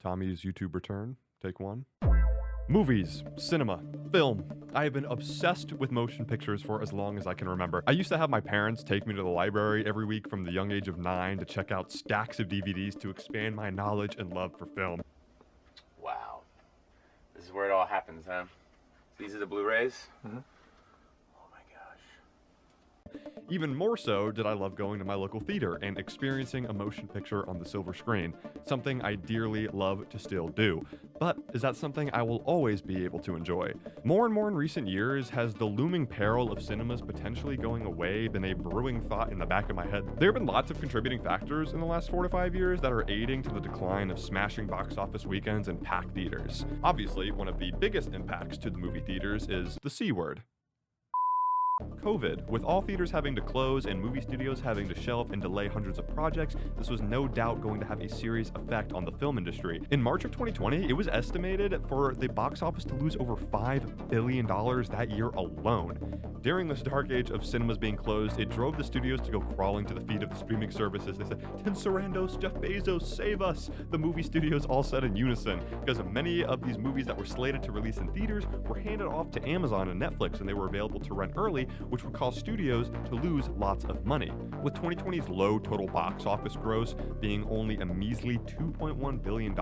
Tommy's YouTube return. Take one. Movies, cinema, film. I have been obsessed with motion pictures for as long as I can remember. I used to have my parents take me to the library every week from the young age of 9 to check out stacks of DVDs to expand my knowledge and love for film. Wow. This is where it all happens, huh? These are the Blu-rays? Mm-hmm. Even more so did I love going to my local theater and experiencing a motion picture on the silver screen, something I dearly love to still do. But is that something I will always be able to enjoy? More and more in recent years has the looming peril of cinemas potentially going away been a brewing thought in the back of my head. There have been lots of contributing factors in the last 4 to 5 years that are aiding to the decline of smashing box office weekends and packed theaters. Obviously, one of the biggest impacts to the movie theaters is the C word. COVID. With all theaters having to close and movie studios having to shelf and delay hundreds of projects, this was no doubt going to have a serious effect on the film industry. In March of 2020, it was estimated for the box office to lose over $5 billion that year alone. During this dark age of cinemas being closed, it drove the studios to go crawling to the feet of the streaming services. They said, Tim Sarandos, Jeff Bezos, save us! The movie studios all said in unison, because many of these movies that were slated to release in theaters were handed off to Amazon and Netflix, and they were available to rent early, which would cause studios to lose lots of money. With 2020's low total box office gross being only a measly $2.1 billion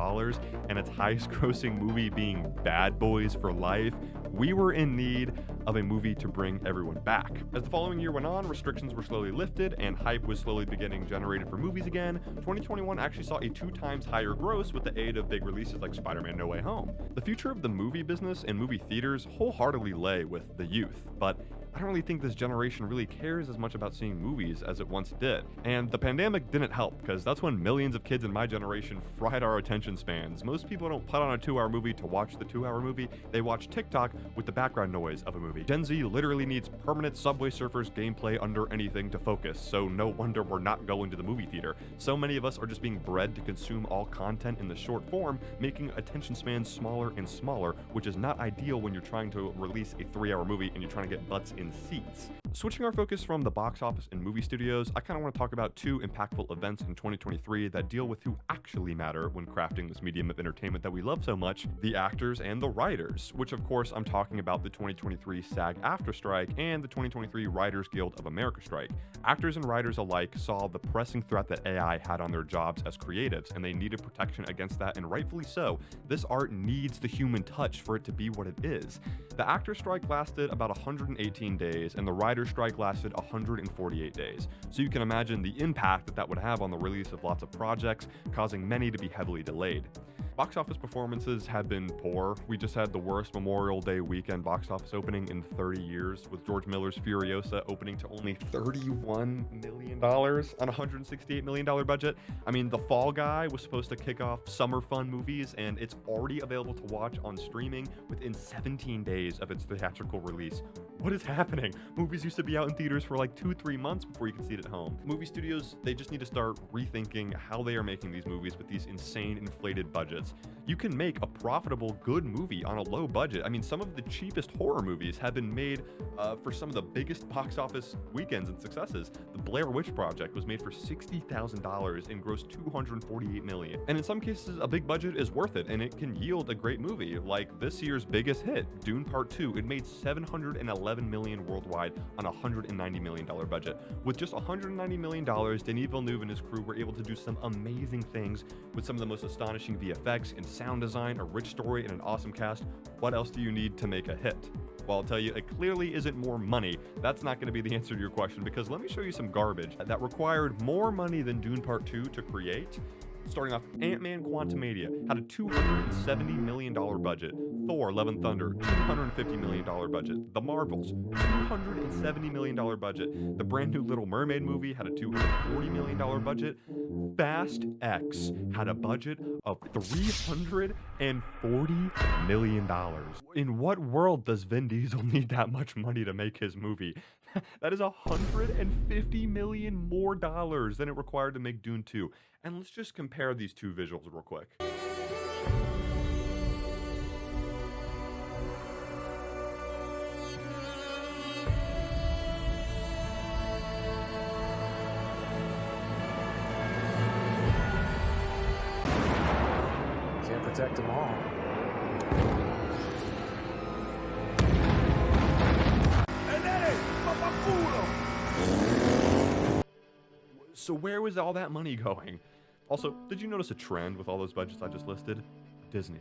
and its highest grossing movie being Bad Boys for Life, we were in need of a movie to bring everyone back. As the following year went on, restrictions were slowly lifted and hype was slowly beginning generated for movies again. 2021 actually saw a 2 times higher gross with the aid of big releases like Spider-Man No Way Home. The future of the movie business and movie theaters wholeheartedly lay with the youth, but I don't really think this generation really cares as much about seeing movies as it once did. And the pandemic didn't help, because that's when millions of kids in my generation fried our attention spans. Most people don't put on a 2-hour movie to watch the 2-hour movie, they watch TikTok with the background noise of a movie. Gen Z literally needs permanent Subway Surfers gameplay under anything to focus, so no wonder we're not going to the movie theater. So many of us are just being bred to consume all content in the short form, making attention spans smaller and smaller, which is not ideal when you're trying to release a 3-hour movie and you're trying to get butts in seats. Switching our focus from the box office and movie studios, I kind of want to talk about 2 impactful events in 2023 that deal with who actually matter when crafting this medium of entertainment that we love so much, the actors and the writers, which of course I'm talking about the 2023 SAG-AFTRA strike and the 2023 Writers Guild of America strike. Actors and writers alike saw the pressing threat that AI had on their jobs as creatives, and they needed protection against that, and rightfully so. This art needs the human touch for it to be what it is. The actor strike lasted about 118 days, and the writer strike lasted 148 days. So you can imagine the impact that would have on the release of lots of projects, causing many to be heavily delayed. Box office performances have been poor. We just had the worst Memorial Day weekend box office opening in 30 years, with George Miller's Furiosa opening to only $31 million on a $168 million budget. I mean, The Fall Guy was supposed to kick off summer fun movies, and it's already available to watch on streaming within 17 days of its theatrical release. What is happening? Movies used to be out in theaters for like 2-3 months before you could see it at home. Movie studios, they just need to start rethinking how they are making these movies with these insane inflated budgets. You can make a profitable, good movie on a low budget. I mean, some of the cheapest horror movies have been made for some of the biggest box office weekends and successes. The Blair Witch Project was made for $60,000 and grossed $248 million. And in some cases, a big budget is worth it, and it can yield a great movie, like this year's biggest hit, Dune Part 2. It made $711 million worldwide on a $190 million budget. With just $190 million, Denis Villeneuve and his crew were able to do some amazing things with some of the most astonishing VFX and sound design, a rich story, and an awesome cast. What else do you need to make a hit? Well, I'll tell you, it clearly isn't more money. That's not going to be the answer to your question, because let me show you some garbage that required more money than Dune Part 2 to create. Starting off, Ant-Man Quantumania had a $270 million budget. Thor, Love and Thunder, $250 million budget. The Marvels, $270 million budget. The brand new Little Mermaid movie had a $240 million budget. Fast X had a budget of $340 million. In what world does Vin Diesel need that much money to make his movie? That is $150 million more dollars than it required to make Dune 2. And let's just compare these 2 visuals real quick. Can't protect them all. So where was all that money going? Also, did you notice a trend with all those budgets I just listed? Disney.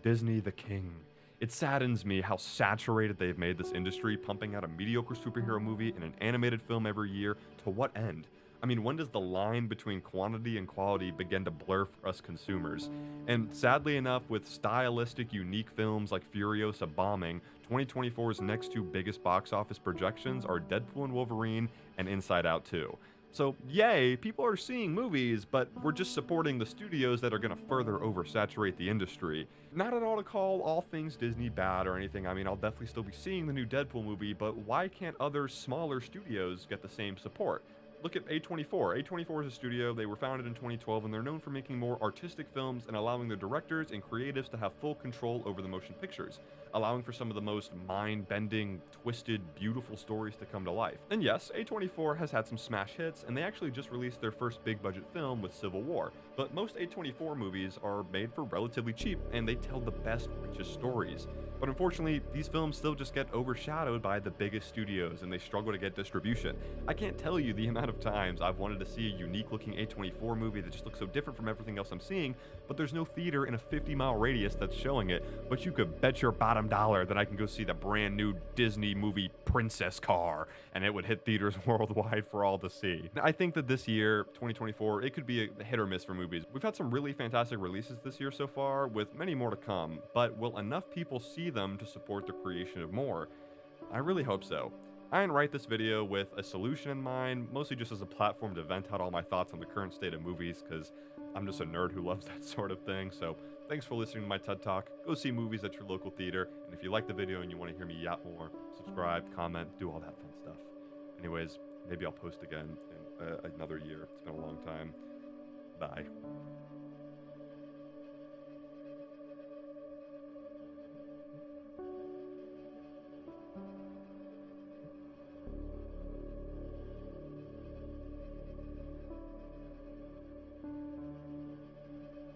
Disney the king. It saddens me how saturated they've made this industry, pumping out a mediocre superhero movie and an animated film every year. To what end? I mean, when does the line between quantity and quality begin to blur for us consumers? And sadly enough, with stylistic, unique films like Furiosa bombing, 2024's next two biggest box office projections are Deadpool and Wolverine and Inside Out 2. So, yay, people are seeing movies, but we're just supporting the studios that are going to further oversaturate the industry. Not at all to call all things Disney bad or anything. I mean, I'll definitely still be seeing the new Deadpool movie, but why can't other smaller studios get the same support? Look at A24. A24 is a studio. They were founded in 2012, and they're known for making more artistic films and allowing their directors and creatives to have full control over the motion pictures, allowing for some of the most mind-bending, twisted, beautiful stories to come to life. And yes, A24 has had some smash hits, and they actually just released their first big-budget film with Civil War. But most A24 movies are made for relatively cheap, and they tell the best, richest stories. But unfortunately, these films still just get overshadowed by the biggest studios, and they struggle to get distribution. I can't tell you the amount of times I've wanted to see a unique-looking A24 movie that just looks so different from everything else I'm seeing, but there's no theater in a 50-mile radius that's showing it. But you could bet your bottom dollar that I can go see the brand new Disney movie Princess Car, and it would hit theaters worldwide for all to see. I think that this year, 2024, it could be a hit or miss for movies. We've had some really fantastic releases this year so far, with many more to come, but will enough people see them to support the creation of more? I really hope so. I didn't write this video with a solution in mind, mostly just as a platform to vent out all my thoughts on the current state of movies, because I'm just a nerd who loves that sort of thing. So thanks for listening to my TED Talk. Go see movies at your local theater, and if you like the video and you want to hear me yap more, subscribe, comment, do all that fun stuff. Anyways, maybe I'll post again in another year. It's been a long time. Bye.